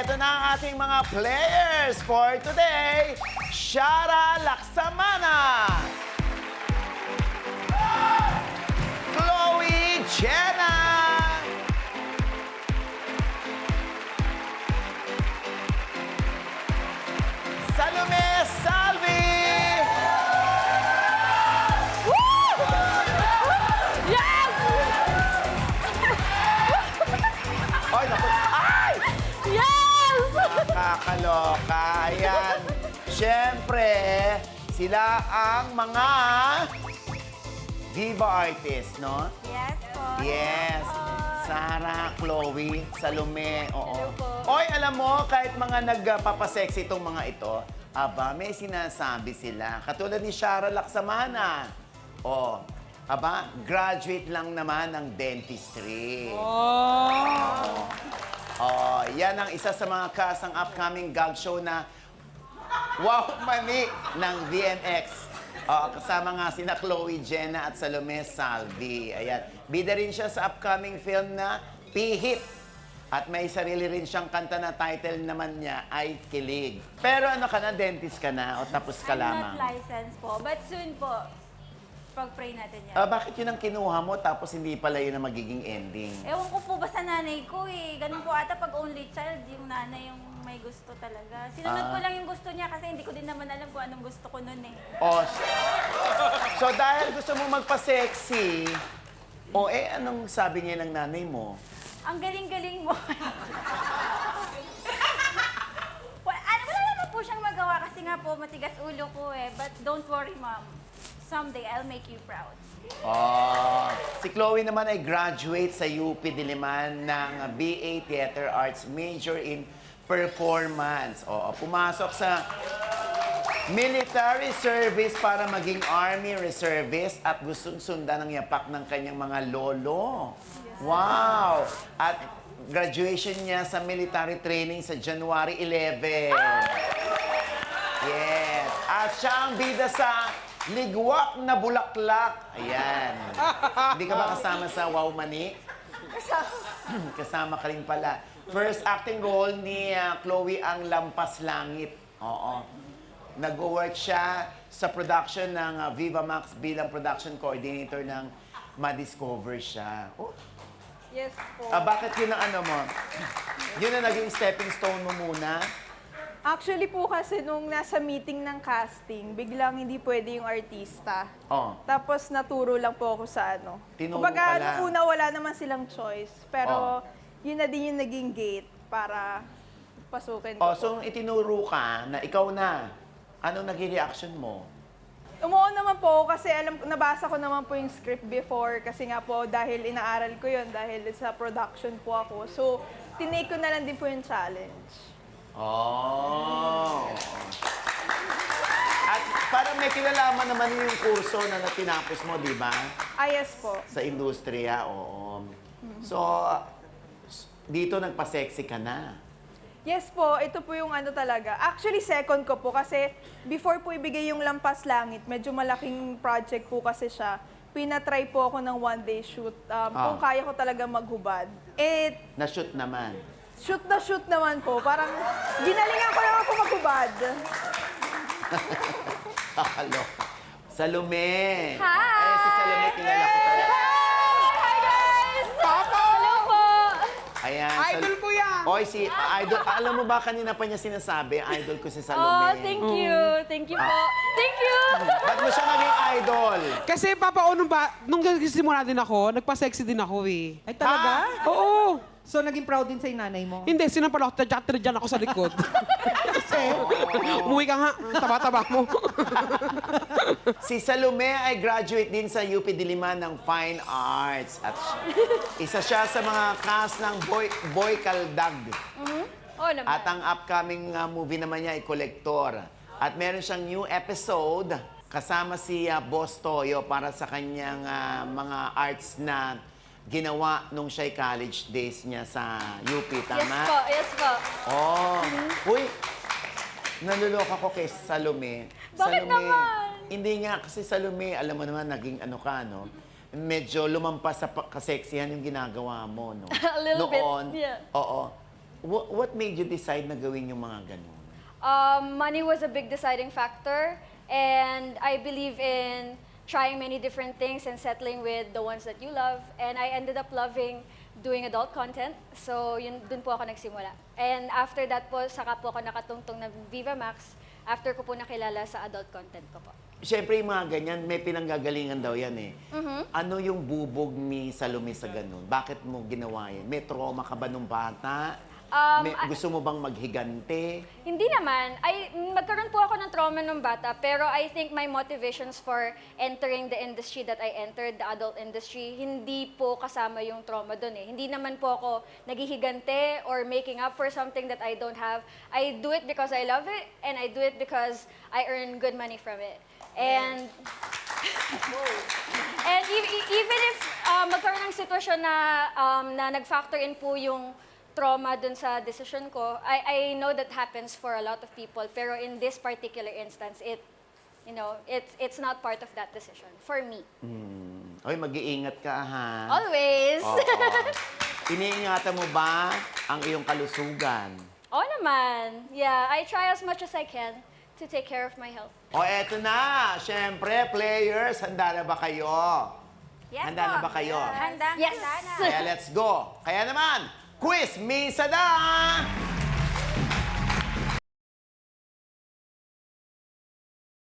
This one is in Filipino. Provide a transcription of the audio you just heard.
eto na ang ating mga players for today. Shara Laksamana. Chloe Jenna. Salome Salvi. Yes! Ay, naku. Ay! Yes! Kakaloka. Ayan. Siyempre, sila ang mga diva artist, no? Yes po. Yes. Sarah, Chloe, Salome, oo. Hello po. Oy, alam mo, kahit mga nagpapasexy itong mga ito, aba, may sinasabi sila. Katulad ni Shara Laksamana. Oh, aba, graduate lang naman ng dentistry. Oh, yan ang isa sa mga cast ng upcoming gag show na Wow Mani ng VMX. Kasama nga sina Chloe Jenna at Salome Salvi. Ayan. Bida rin siya sa upcoming film na Pihit. At may sarili rin siyang kanta na title naman niya ay Kilig. Pero ano ka na, dentist ka na o tapos ka I'm lamang? not licensed po, but soon po. Pag-pray natin yan. Bakit yun ang kinuha mo tapos hindi pala yun ang magiging ending? Ewan ko po ba sa nanay ko eh. Ganun po ata pag only child, yung nanay yung may gusto talaga. Sinunod ko lang yung gusto niya kasi hindi ko din naman alam kung anong gusto ko nun eh. So dahil gusto mo magpa-sexy, anong sabi niya ng nanay mo? Ang galing-galing mo. Wala naman po siyang magawa kasi nga po matigas ulo ko eh. But don't worry, ma'am. Someday I'll make you proud. Si Chloe naman ay graduate sa UP Diliman ng BA Theater Arts, major in performance. Pumasok sa military service para maging army reservist at gustong sundan ang yapak ng kanyang mga lolo. Wow! At graduation niya sa military training sa January 11. Yes. At siya ang bida sa Ligwak na Bulaklak. Ayan. Hindi ka ba kasama sa Wow Mani? Kasama ka rin pala. First acting role ni Chloe ang Lampas Langit. Oo. Nag-work siya sa production ng Viva Max bilang production coordinator ng Ma-Discover siya. Yes po. Bakit yun ang ano mo? Yun ang naging stepping stone mo muna? Actually po kasi nung nasa meeting ng casting, biglang hindi pwede yung artista. Tapos naturo lang po ako sa ano. Tinuro Kumbaga, ka lang. nung una wala naman silang choice. Pero yun na din yung naging gate para pasukin ko. So nung itinuro ka na ikaw na, anong naging reaction mo? Umuo naman po kasi nabasa ko naman po yung script before kasi nga po dahil inaaral ko yun, dahil sa production po ako. So, tinake ko na lang din po yung challenge. At parang may kinalaman naman yung kurso na tinapos mo, di ba? Yes po. Sa industriya, oo. So, dito nagpa-sexy ka na. Yes po, ito po yung ano talaga. Actually, second ko po kasi before po ibigay yung Lampas Langit, medyo malaking project po kasi siya. Pinatry po ako ng one-day shoot kung kaya ko talaga maghubad. Na-shoot naman. Shoot na shoot naman po. Parang ginalingan ko lang ako maghubad. Kakaloka. Salome. Hi! Si Salome, kilala ko talaga. Hi guys! Hello po! Ayan. Idol ko yan! Si Idol. Alam mo ba kanina pa niya sinasabi, idol ko si Oh, Salome. thank you. Thank you po. Thank you! Ba't mo siya naging idol? Kasi nung nagsisimula din ako, nagpa-sexy din ako eh. Ay, talaga? Oo! So, naging proud din sa'yo nanay mo? Hindi, sinampal ako, tadyan ako sa likod. Kasi, umuwi ka nga, taba-taba mo. Si Salome ay graduate din sa UP Diliman ng Fine Arts. At isa siya sa mga cast ng Boy Kaldag. Oh, naman. At ang upcoming movie naman niya ay Kolektor. At meron siyang new episode kasama si Boss Toyo para sa kanyang mga arts na ginawa nung siya'y college days niya sa UP, tama? Yes po. Uy, naluloko ko kay Salome. Bakit naman? Hindi nga, kasi Salome, alam mo naman, naging ano ka, no? Medyo lumampas sa kaseksihan yung ginagawa mo, no? A little bit, Noon, yeah. Oo. What made you decide na gawin yung mga ganun? Money was a big deciding factor, and I believe in trying many different things and settling with the ones that you love. And I ended up loving doing adult content, so dun po ako nagsimula. And after that po, saka po ako nakatungtong ng Viva Max, after ko po nakilala sa adult content ko po. Siyempre, yung mga ganyan, may pinanggagalingan daw yan eh. Ano yung bubog ni Salome sa ganun? Bakit mo ginawa yan? May trauma ka ba nung bata? Gusto mo bang maghigante? Hindi naman. Magkaroon po ako ng trauma nung bata, pero I think my motivations for entering the industry that I entered, the adult industry, hindi po kasama yung trauma doon eh. Hindi naman po ako naghihigante or making up for something that I don't have. I do it because I love it, and I do it because I earn good money from it. And even if magkaroon ng sitwasyon na nag-factor in po yung trauma dun sa decision ko, I know that happens for a lot of people, pero in this particular instance, it's not part of that decision for me. Oy, mag-iingat ka ha. Always. Oo. Iniingatan mo ba ang iyong kalusugan? Oo naman. Yeah, I try as much as I can to take care of my health. O eto na, syempre, players, handa na ba kayo? Yes Handa na po. ba kayo? Handa Yes. na. Kaya let's go. Kaya naman, quiz, misa na!